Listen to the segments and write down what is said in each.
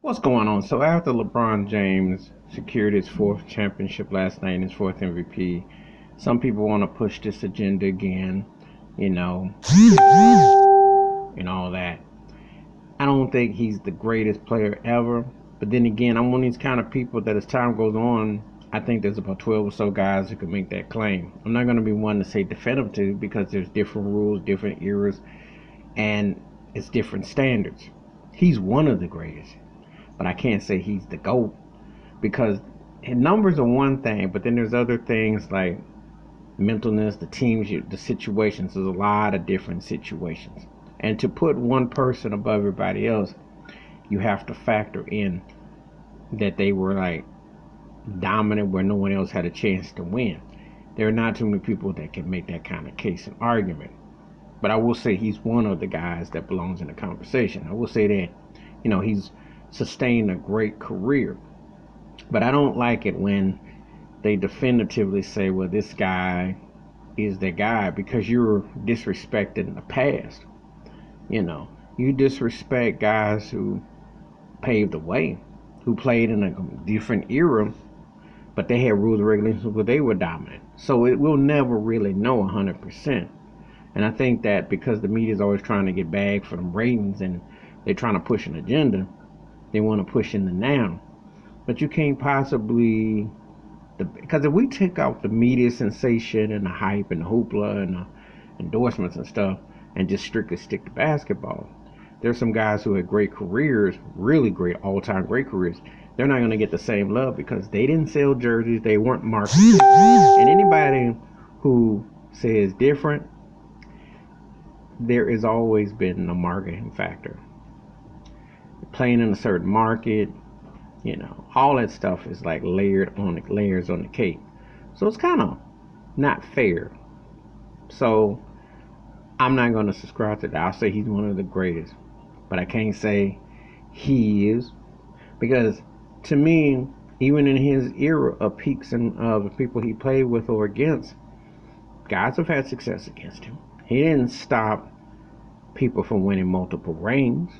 What's going on? So after LeBron James secured his fourth championship last night, his fourth MVP, some people want to push this agenda again, you know, and all that. I don't think he's the greatest player ever, but then again, I'm one of these kind of people that as time goes on, I think there's about 12 or so guys who can make that claim. I'm not going to be one to say definitive because there's different rules, different eras, and it's different standards. He's one of the greatest, but I can't say he's the GOAT because numbers are one thing, but then there's other things like mentalness, the teams, the situations. There's a lot of different situations. And to put one person above everybody else, you have to factor in that they were like dominant where no one else had a chance to win. There are not too many people that can make that kind of case and argument. But I will say he's one of the guys that belongs in the conversation. I will say that, he's sustained a great career. But I don't like it when they definitively say, well, this guy is the guy, because you're disrespecting the past. You disrespect guys who paved the way, who played in a different era, but they had rules and regulations where they were dominant. So we'll never really know 100%. And I think that because the media is always trying to get bagged for them ratings and they're trying to push an agenda, they want to push in the now. But you can't possibly, because if we take out the media sensation and the hype and the hoopla and the endorsements and stuff and just strictly stick to basketball, there's some guys who had great careers, really great, all-time great careers. They're not going to get the same love because they didn't sell jerseys, they weren't marketed. And anybody who says different, there has always been a marketing factor. Playing in a certain market, all that stuff is like layers on the cake. So it's kind of not fair. So I'm not going to subscribe to that. I'll say he's one of the greatest, but I can't say he is, because to me, even in his era of peaks and the people he played with or against, guys have had success against him. He didn't stop people from winning multiple rings.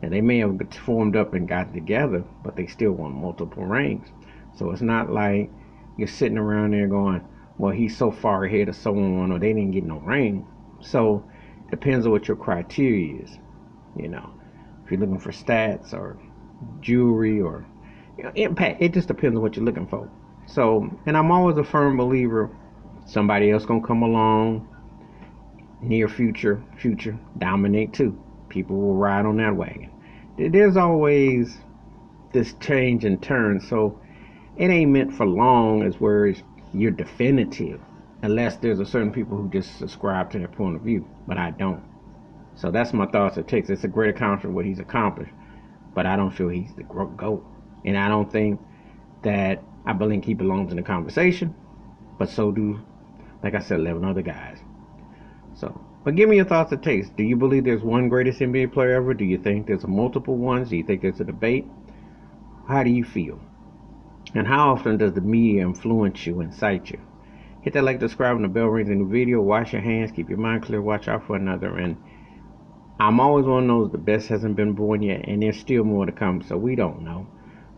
And they may have formed up and got together, but they still won multiple rings. So it's not like you're sitting around there going, well, he's so far ahead of someone, or they didn't get no ring. So it depends on what your criteria is. If you're looking for stats or jewelry or impact, it just depends on what you're looking for. So, and I'm always a firm believer, somebody else gonna come along, near future, dominate too. People will ride on that wagon. There's always this change and turn, so it ain't meant for long as where you're definitive, unless there's a certain people who just subscribe to their point of view, but I don't. So that's my thoughts. It's a great accomplishment what he's accomplished, but I don't feel he's the GOAT, and I don't think that I believe he belongs in the conversation, but so do, like I said, 11 other guys. So, but give me your thoughts and takes. Do you believe there's one greatest NBA player ever? Do you think there's multiple ones? Do you think there's a debate? How do you feel? And how often does the media influence you, incite you? Hit that like, subscribe, and the bell rings in the video. Wash your hands, keep your mind clear, watch out for another. And I'm always one of those, the best hasn't been born yet, and there's still more to come, so we don't know.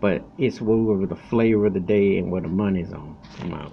But it's whatever the flavor of the day and where the money's on. I'm out.